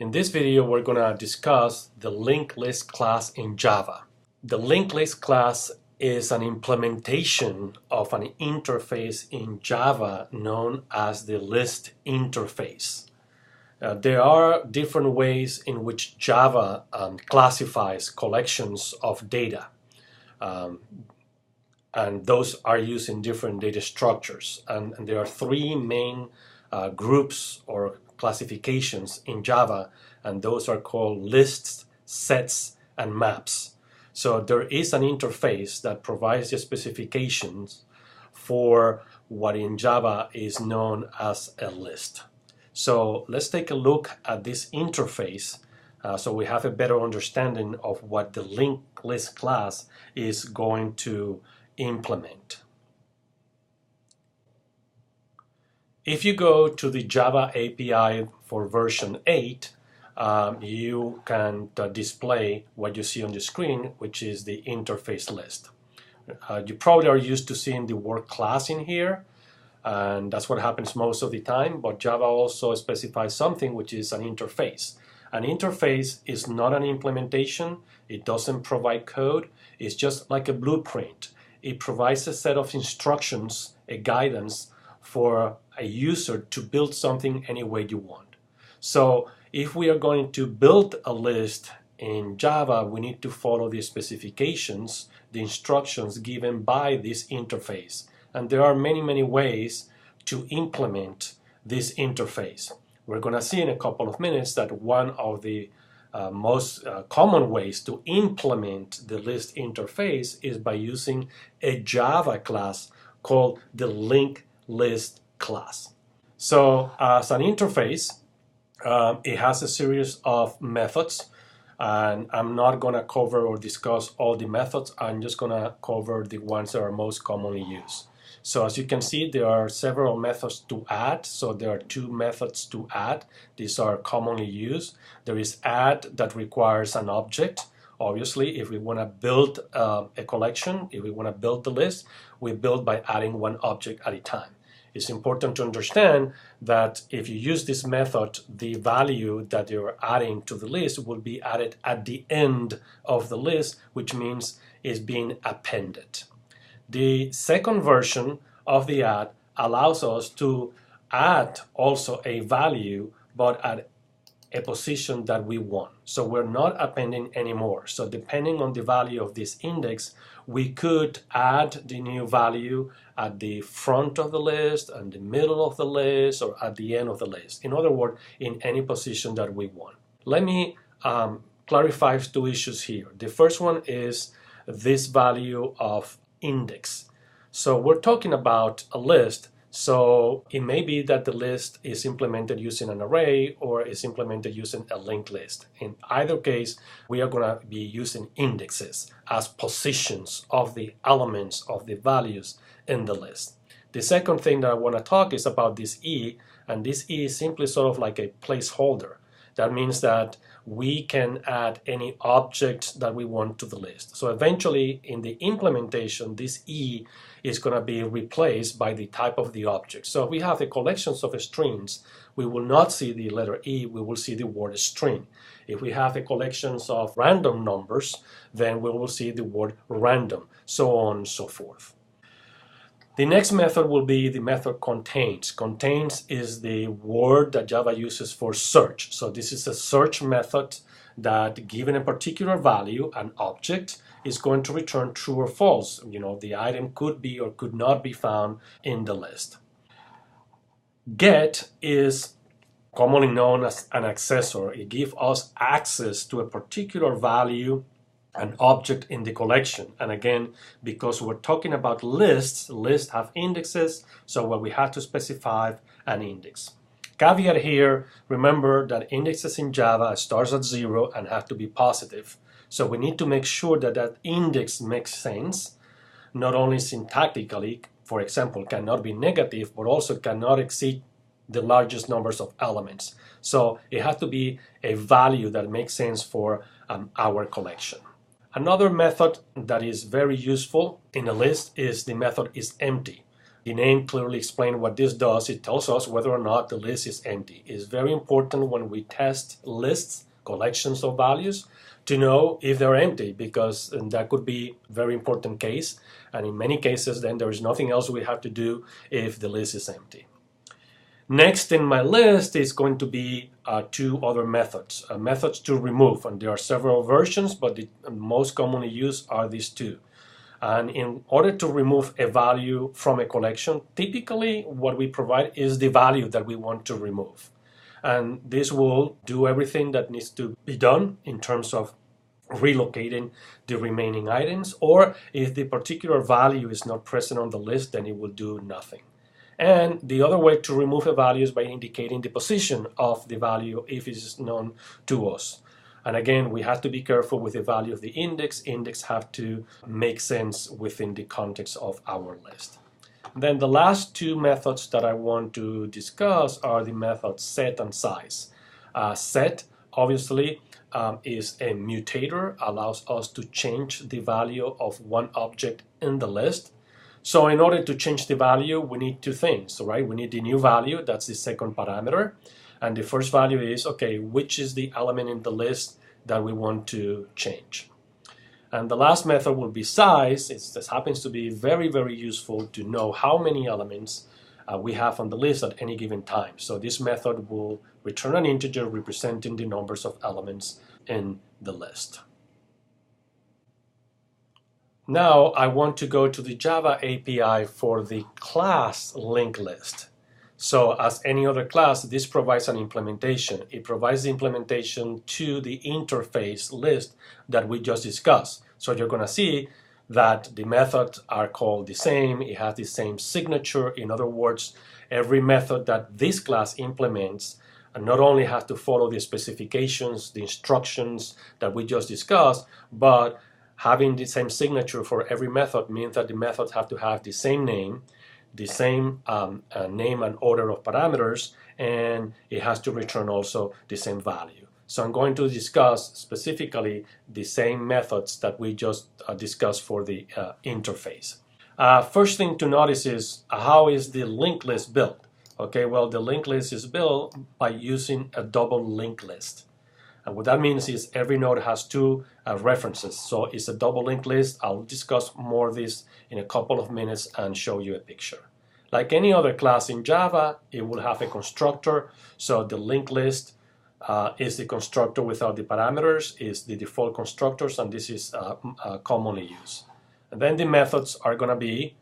In this video, we're going to discuss the linked list class in Java. The linked list class is an implementation of an interface in Java known as the list interface. There are different ways in which Java classifies collections of data, and those are used in different data structures. And there are three main groups or classifications in Java, and those are called lists, sets, and maps. So there is an interface that provides the specifications for what in Java is known as a list. So let's take a look at this interface so we have a better understanding of what the linked list class is going to implement. If you go to the Java API for version 8, you can display what you see on the screen, which is the interface list. You probably are used to seeing the word class in here, and that's what happens most of the time, but Java also specifies something which is an interface. An interface is not an implementation, it doesn't provide code, it's just like a blueprint. It provides a set of instructions, a guidance for a user to build something any way you want. So if we are going to build a list in Java, we need to follow the specifications, the instructions given by this interface. And there are many ways to implement this interface. We're going to see in a couple of minutes that one of the most common ways to implement the list interface is by using a Java class called the linked list class. So as an interface, it has a series of methods, and I'm not going to cover or discuss all the methods. I'm just going to cover the ones that are most commonly used. So as you can see, there are several methods to add. So there are two methods to add. These are commonly used. There is add that requires an object. Obviously, if we want to build a collection, if we want to build the list, we build by adding one object at a time. It's important to understand that if you use this method, the value that you're adding to the list will be added at the end of the list, which means it's being appended. The second version of the add allows us to add also a value, but at a position that we want. So we're not appending anymore. So depending on the value of this index, we could add the new value at the front of the list, and the middle of the list, or at the end of the list. In other words, in any position that we want. Let me clarify two issues here. The first one is this value of index. So we're talking about a list, so it may be that the list is implemented using an array or is implemented using a linked list. In either case, we are going to be using indexes as positions of the elements of the values in the list. The second thing that I want to talk is about this E, and this E is simply sort of like a placeholder. That means that we can add any object that we want to the list. So eventually in the implementation, this E is going to be replaced by the type of the object. So if we have the collections of strings, we will not see the letter E, we will see the word string. If we have a collections of random numbers, then we will see the word random, so on and so forth. The next method will be the method contains. Contains is the word that Java uses for search. So this is a search method that, given a particular value, an object, is going to return true or false. You know, the item could be or could not be found in the list. Get is commonly known as an accessor. It gives us access to a particular value, an object in the collection. And again, because we're talking about lists have indexes, so what we have to specify an index. Caveat here, remember that indexes in Java starts at 0 and have to be positive. So we need to make sure that that index makes sense, not only syntactically, for example, cannot be negative, but also cannot exceed the largest numbers of elements. So it has to be a value that makes sense for our collection. Another method that is very useful in a list is the method isEmpty. The name clearly explains what this does. It tells us whether or not the list is empty. It's very important when we test lists, collections of values, to know if they're empty, because that could be a very important case. And in many cases, then there is nothing else we have to do if the list is empty. Next in my list is going to be two other methods, methods to remove. And there are several versions, but the most commonly used are these two. And in order to remove a value from a collection, typically what we provide is the value that we want to remove. And this will do everything that needs to be done in terms of relocating the remaining items, or if the particular value is not present on the list, then it will do nothing. And the other way to remove a value is by indicating the position of the value if it is known to us. And again, we have to be careful with the value of the index. Index have to make sense within the context of our list. Then the last two methods that I want to discuss are the methods set and size. Set, obviously, is a mutator, allows us to change the value of one object in the list. So in order to change the value, we need two things, right? We need the new value, that's the second parameter. And the first value is, okay, which is the element in the list that we want to change? And the last method will be size. This happens to be very, very useful to know how many elements we have on the list at any given time. So this method will return an integer representing the numbers of elements in the list. Now I want to go to the Java API for the class linked list. So as any other class, this provides an implementation. It provides the implementation to the interface list that we just discussed. So you're going to see that the methods are called the same. It has the same signature. In other words, every method that this class implements not only has to follow the specifications, the instructions that we just discussed, but having the same signature for every method means that the methods have to have the same name, the same name and order of parameters, and it has to return also the same value. So I'm going to discuss specifically the same methods that we just discussed for the interface. First thing to notice is how is the linked list built? Okay, well, the linked list is built by using a double linked list. And what that means is every node has two references. So it's a double linked list. I'll discuss more of this in a couple of minutes and show you a picture. Like any other class in Java, it will have a constructor. So the linked list is the constructor without the parameters, is the default constructors, and this is commonly used. And then the methods are going to be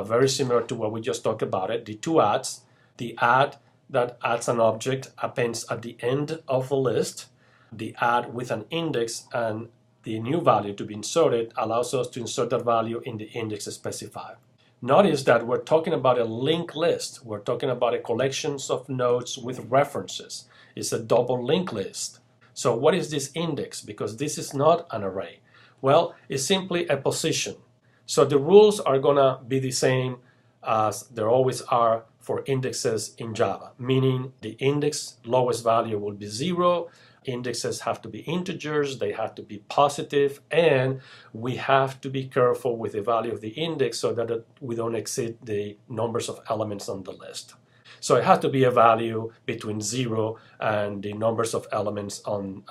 very similar to what we just talked about it. The two adds, the add that adds an object appends at the end of the list. The add with an index and the new value to be inserted allows us to insert that value in the index specified. Notice that we're talking about a linked list. We're talking about a collection of nodes with references. It's a double linked list. So what is this index? Because this is not an array. Well, it's simply a position. So the rules are going to be the same as there always are for indexes in Java, meaning the index lowest value will be 0. Indexes have to be integers, they have to be positive, and we have to be careful with the value of the index so that we don't exceed the numbers of elements on the list. So it has to be a value between 0 and the numbers of elements on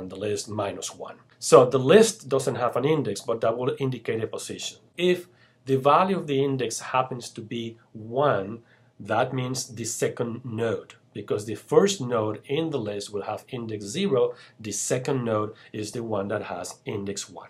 the list minus 1. So the list doesn't have an index, but that will indicate a position. If the value of the index happens to be 1, that means the second node, because the first node in the list will have index 0. The second node is the one that has index 1.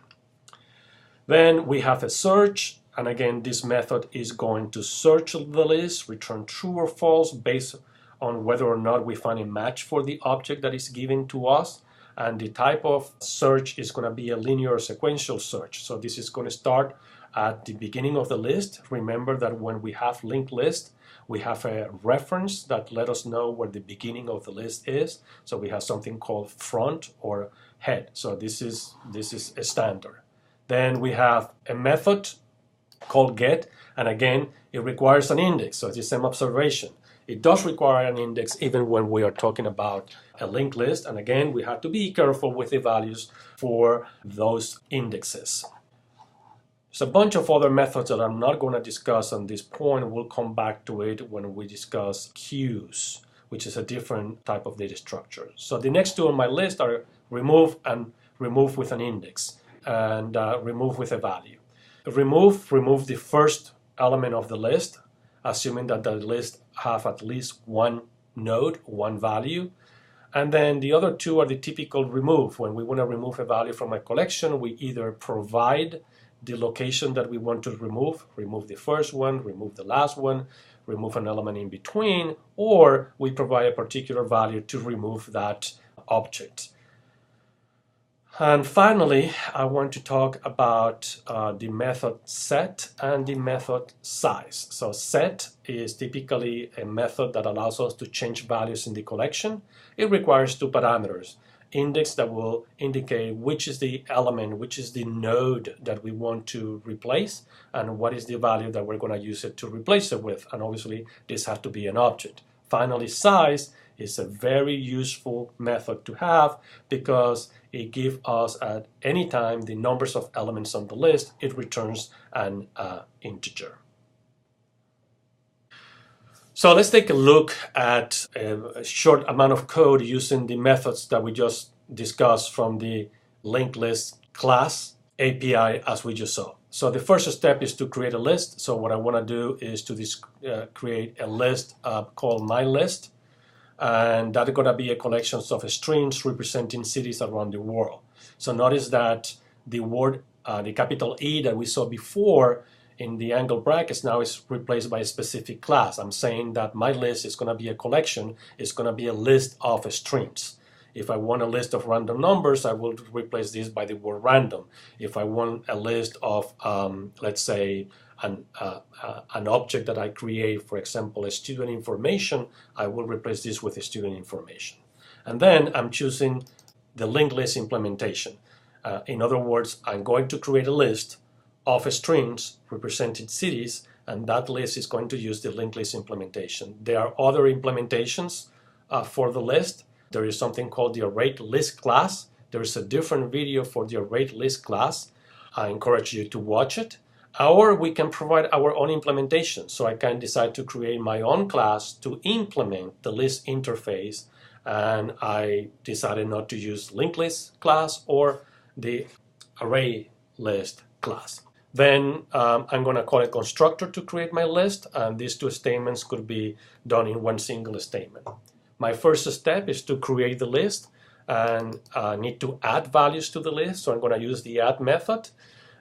Then we have a search, and again this method is going to search the list, return true or false based on whether or not we find a match for the object that is given to us. And the type of search is going to be a linear or sequential search. So this is going to start at the beginning of the list. Remember that when we have linked list, we have a reference that let us know where the beginning of the list is. So we have something called front or head. So this is a standard. Then we have a method called get, and again it requires an index. So it's the same observation. It does require an index even when we are talking about a linked list, and again we have to be careful with the values for those indexes. There's a bunch of other methods that I'm not going to discuss on this point. We'll come back to it when we discuss queues, which is a different type of data structure. So the next two on my list are remove and remove with an index, and remove with a value. Remove the first element of the list, assuming that the list have at least one node, one value. And then the other two are the typical remove. When we want to remove a value from a collection, we either provide the location that we want to remove the first one, remove the last one, remove an element in between, or we provide a particular value to remove that object. And finally, I want to talk about the method set and the method size. So set is typically a method that allows us to change values in the collection. It requires two parameters: index that will indicate which is the element, which is the node that we want to replace, and what is the value that we're going to use it to replace it with. And obviously, this has to be an object. Finally, size is a very useful method to have because it gives us at any time the numbers of elements on the list. It returns an integer. So let's take a look at a short amount of code using the methods that we just discussed from the LinkedListClass API as we just saw. So the first step is to create a list. So what I want to do is to create a list called MyList. And that's going to be a collection of strings representing cities around the world. So notice that the word, the capital E that we saw before in the angle brackets now is replaced by a specific class. I'm saying that my list is going to be a collection. It's going to be a list of strings. If I want a list of random numbers, I will replace this by the word random. If I want a list of, let's say, an object that I create, for example, a student information, I will replace this with a student information. And then I'm choosing the linked list implementation. In other words, I'm going to create a list of strings representing cities, and that list is going to use the linked list implementation. There are other implementations for the list. There is something called the LinkedListClass. There is a different video for the LinkedListClass. I encourage you to watch it. Or we can provide our own implementation. So I can decide to create my own class to implement the list interface. And I decided not to use LinkedListClass or the ArrayListClass. Then I'm going to call a constructor to create my list. And these two statements could be done in one single statement. My first step is to create the list and need to add values to the list. So I'm going to use the add method.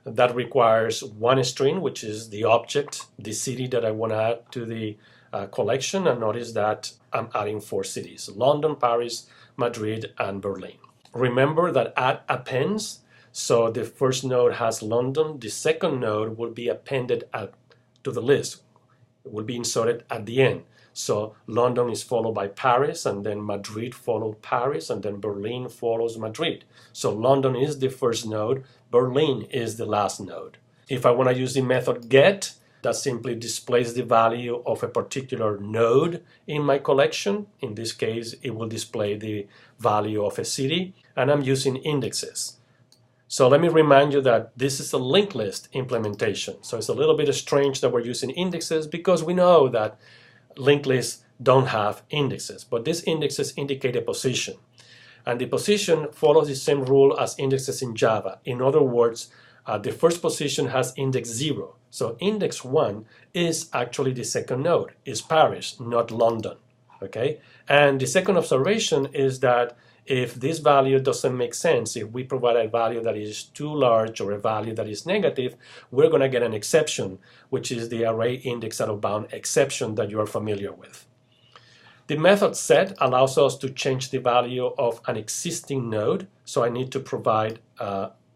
That requires one string, which is the object, the city that I want to add to the collection. And notice that I'm adding 4 cities: London, Paris, Madrid, and Berlin. Remember that add appends. So the first node has London. The second node will be appended to the list. It will be inserted at the end. So London is followed by Paris, and then Madrid followed Paris, and then Berlin follows Madrid. So London is the first node, Berlin is the last node. If I want to use the method get, that simply displays the value of a particular node in my collection. In this case, it will display the value of a city, and I'm using indexes. So let me remind you that this is a linked list implementation. So it's a little bit strange that we're using indexes because we know that linked lists don't have indexes, but these indexes indicate a position. And the position follows the same rule as indexes in Java. In other words, the first position has index 0. So index 1 is actually the second node, is Paris, not London. Okay? And the second observation is that if this value doesn't make sense, if we provide a value that is too large or a value that is negative, we're going to get an exception, which is the array index out of bound exception that you are familiar with. The method set allows us to change the value of an existing node. So I need to provide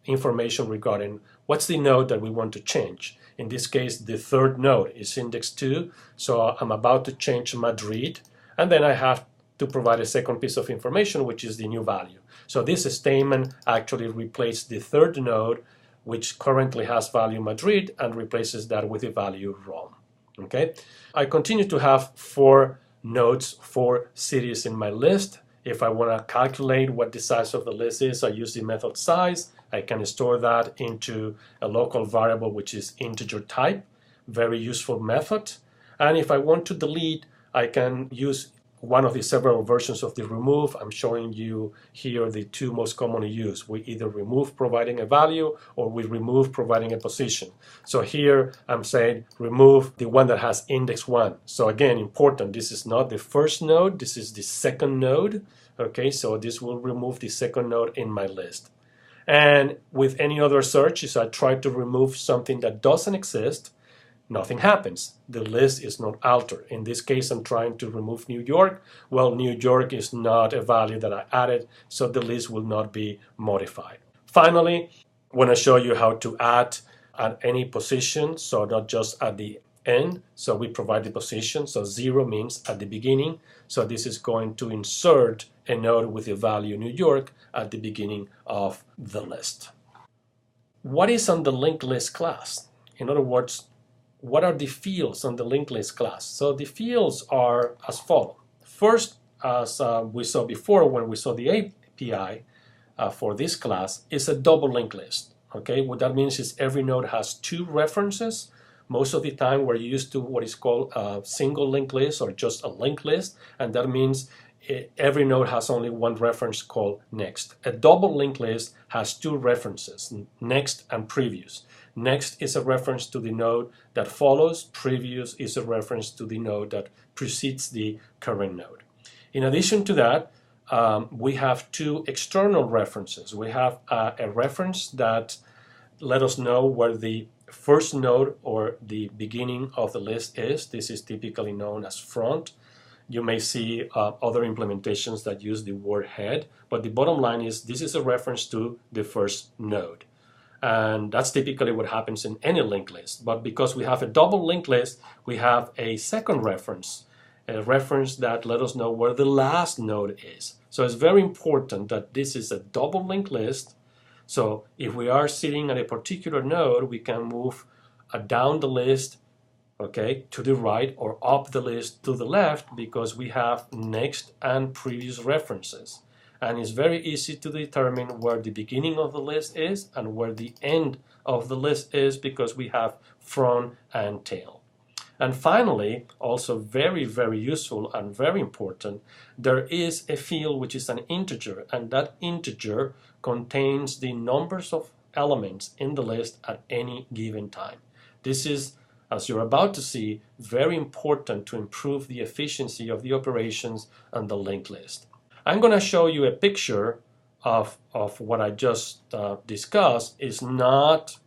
information regarding what's the node that we want to change. In this case, the third node is index 2. So I'm about to change Madrid, and then I have to provide a second piece of information, which is the new value. So this statement actually replaces the third node, which currently has value Madrid, and replaces that with the value Rome. Okay? I continue to have 4 nodes, 4 cities in my list. If I want to calculate what the size of the list is, I use the method size. I can store that into a local variable which is integer type. Very useful method. And if I want to delete, I can use one of the several versions of the remove. I'm showing you here the two most commonly used. We either remove providing a value or we remove providing a position. So here I'm saying remove the one that has index 1. So again, important, this is not the first node, this is the second node. Okay, so this will remove the second node in my list. And with any other search, if I try to remove something that doesn't exist, nothing happens. The list is not altered. In this case, I'm trying to remove New York. Well, New York is not a value that I added, so the list will not be modified. Finally, I want to show you how to add at any position, so not just at the end. So we provide the position, so 0 means at the beginning. So this is going to insert a node with the value New York at the beginning of the list. What is on the linked list class? In other words, what are the fields on the linked list class? So the fields are as follows. First, as we saw before when we saw the API for this class, is a double linked list. Okay, what that means is every node has 2 references. Most of the time we're used to what is called a single linked list or just a linked list, and that means every node has only one reference called next. A double linked list has 2 references, next and previous. Next is a reference to the node that follows. Previous is a reference to the node that precedes the current node. In addition to that, we have 2 external references. We have a reference that let us know where the first node or the beginning of the list is. This is typically known as front. You may see other implementations that use the word head, but the bottom line is this is a reference to the first node. And that's typically what happens in any linked list. But because we have a double linked list, we have a second reference, a reference that let us know where the last node is. So it's very important that this is a double linked list. So if we are sitting at a particular node, we can move down the list, okay, to the right, or up the list to the left, because we have next and previous references. And it's very easy to determine where the beginning of the list is and where the end of the list is, because we have front and tail. And finally, also very, very useful and very important, there is a field which is an integer, and that integer contains the numbers of elements in the list at any given time. This is, as you're about to see, very important to improve the efficiency of the operations on the linked list. I'm going to show you a picture of what I just discussed. Is not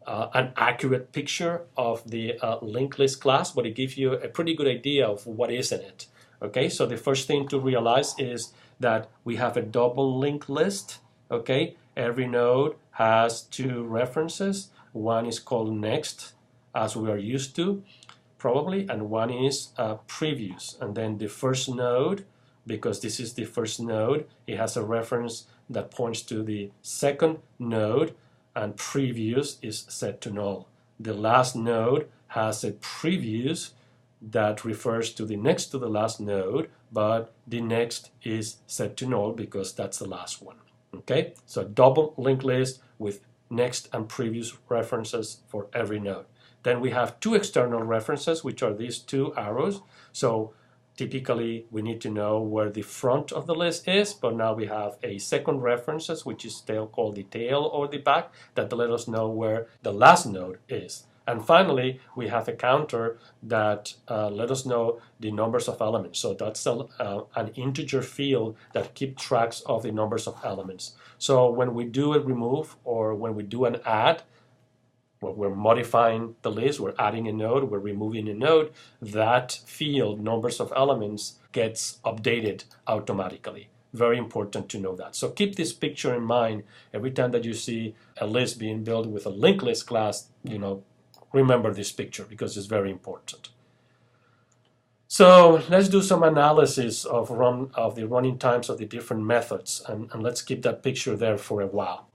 an accurate picture of the linked list class, but it gives you a pretty good idea of what is in it. Okay, so the first thing to realize is that we have a double linked list. Okay, every node has 2 references. One is called next, as we are used to, probably, and one is previous. And then the first node, because this is the first node, it has a reference that points to the second node, and previous is set to null. The last node has a previous that refers to the next to the last node, but the next is set to null because that's the last one. Okay, so a double linked list with next and previous references for every node. Then we have 2 external references, which are these 2 arrows. So typically we need to know where the front of the list is, but now we have a second references, which is called the tail or the back, that let us know where the last node is. And finally, we have a counter that let us know the numbers of elements. So that's an integer field that keeps track of the numbers of elements. So when we do a remove or when we do an add, when we're modifying the list, we're adding a node, we're removing a node, that field, numbers of elements, gets updated automatically. Very important to know that. So keep this picture in mind every time that you see a list being built with a linked list class. Remember this picture because it's very important. So let's do some analysis of the running times of the different methods, and let's keep that picture there for a while.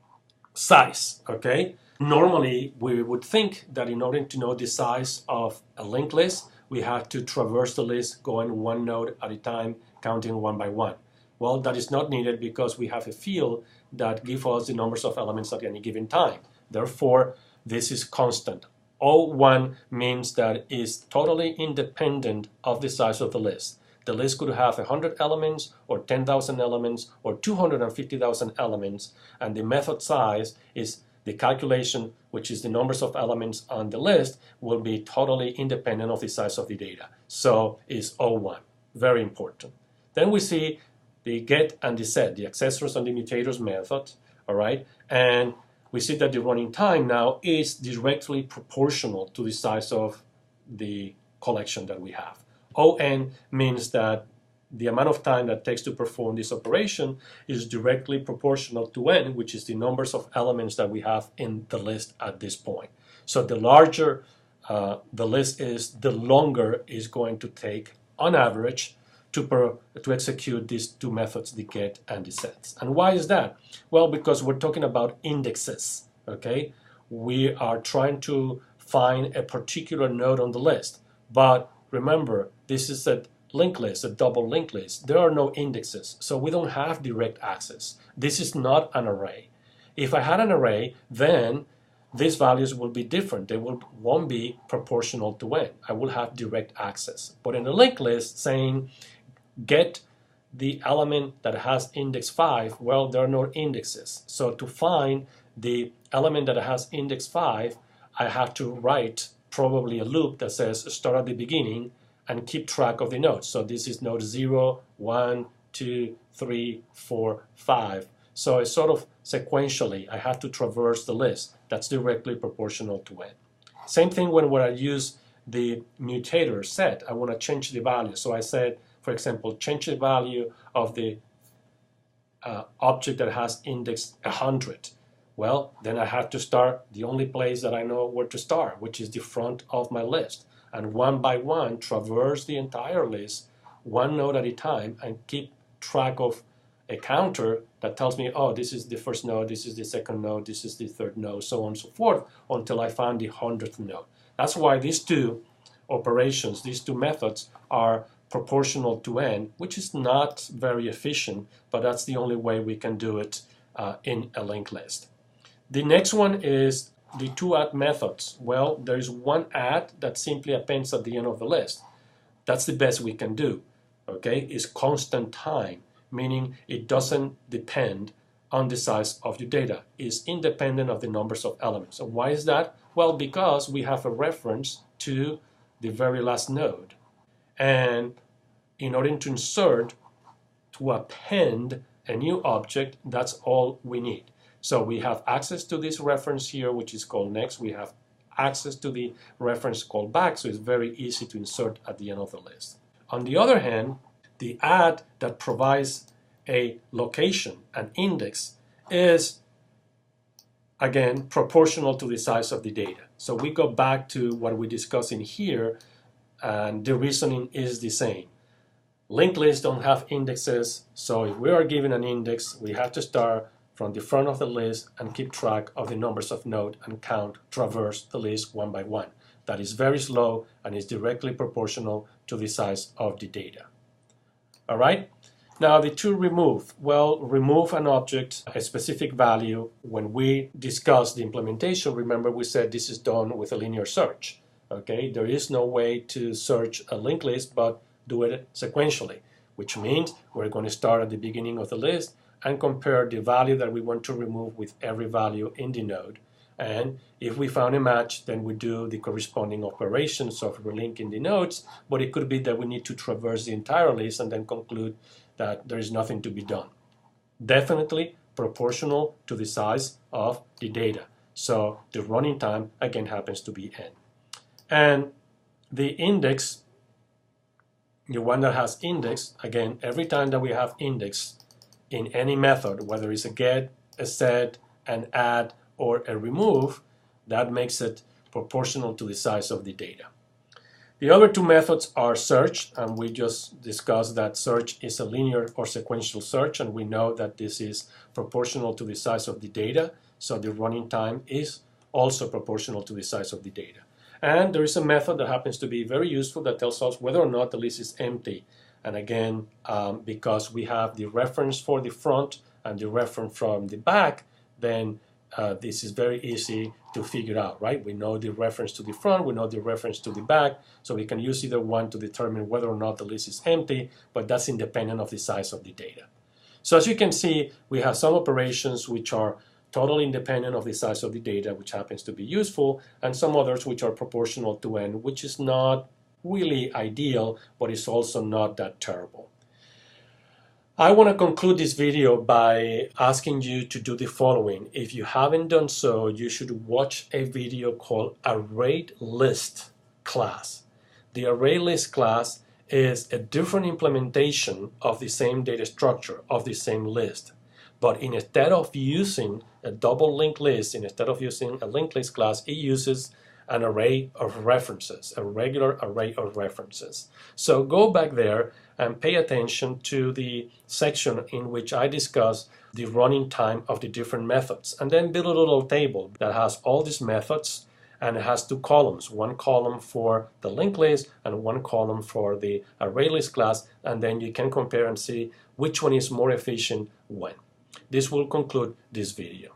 Size, okay? Normally, we would think that in order to know the size of a linked list, we have to traverse the list going one node at a time, counting one by one. Well, that is not needed because we have a field that gives us the numbers of elements at any given time. Therefore, this is constant. O1 means that it's totally independent of the size of the list. The list could have 100 elements or 10,000 elements or 250,000 elements, and the method size is the calculation, which is the numbers of elements on the list, will be totally independent of the size of the data. So is O1, very important. Then we see the get and the set, the accessors and the mutators method, all right? And we see that the running time now is directly proportional to the size of the collection that we have. On means that the amount of time that it takes to perform this operation is directly proportional to n, which is the numbers of elements that we have in the list at this point. So the larger the list is, the longer it's going to take, on average, to execute these two methods, the get and the set. And why is that? Well, because we're talking about indexes, okay? We are trying to find a particular node on the list. But remember, this is a linked list, a double linked list. There are no indexes, so we don't have direct access. This is not an array. If I had an array, then these values will be different. They won't be proportional to n. I will have direct access. But in a linked list, saying get the element that has index 5, well, there are no indexes. So to find the element that has index 5, I have to write probably a loop that says start at the beginning and keep track of the nodes. So this is node 0, 1, 2, 3, 4, 5. So it's sort of sequentially, I have to traverse the list. That's directly proportional to n. Same thing when I use the mutator set. I want to change the value. So I said, for example, change the value of the object that has index 100. Well, then I have to start the only place that I know where to start, which is the front of my list. And one by one, traverse the entire list, one node at a time, and keep track of a counter that tells me, oh, this is the first node, this is the second node, this is the third node, so on and so forth, until I find the 100th node. That's why these two operations, these two methods are proportional to n, which is not very efficient, but that's the only way we can do it in a linked list. The next one is the two add methods. Well, there is one add that simply appends at the end of the list. That's the best we can do, okay? It's constant time, meaning it doesn't depend on the size of the data. It's independent of the numbers of elements. And why is that? Well, because we have a reference to the very last node. And in order to insert, to append a new object, that's all we need. So we have access to this reference here, which is called next. We have access to the reference called back, so it's very easy to insert at the end of the list. On the other hand, the add that provides a location, an index, is, again, proportional to the size of the data. So we go back to what we discussed in here, and the reasoning is the same. Linked lists don't have indexes, so if we are given an index, we have to start from the front of the list and keep track of the numbers of nodes and traverse the list one by one. That is very slow and is directly proportional to the size of the data. All right? Now the to remove. Well, remove an object, a specific value. When we discussed the implementation, remember we said this is done with a linear search. Okay? There is no way to search a linked list but do it sequentially, which means we're going to start at the beginning of the list and compare the value that we want to remove with every value in the node. And if we found a match, then we do the corresponding operations of relinking the nodes, but it could be that we need to traverse the entire list and then conclude that there is nothing to be done. Definitely proportional to the size of the data. So the running time, again, happens to be n. And the index, the one that has index, again, every time that we have index in any method, whether it's a get, a set, an add, or a remove, that makes it proportional to the size of the data. The other two methods are search, and we just discussed that search is a linear or sequential search, and we know that this is proportional to the size of the data, so the running time is also proportional to the size of the data. And there is a method that happens to be very useful that tells us whether or not the list is empty. And again, because we have the reference for the front and the reference from the back, then this is very easy to figure out, right? We know the reference to the front, we know the reference to the back, so we can use either one to determine whether or not the list is empty, but that's independent of the size of the data. So as you can see, we have some operations which are totally independent of the size of the data, which happens to be useful, and some others which are proportional to n, which is not really ideal, but it's also not that terrible. I want to conclude this video by asking you to do the following. If you haven't done so, you should watch a video called LinkedListClass. The LinkedListClass is a different implementation of the same data structure, of the same list. But instead of using a double linked list, instead of using a linked list class, it uses an array of references, a regular array of references. So go back there and pay attention to the section in which I discuss the running time of the different methods, and then build a little table that has all these methods, and it has two columns, one column for the linked list and one column for the array list class, and then you can compare and see which one is more efficient when. This will conclude this video.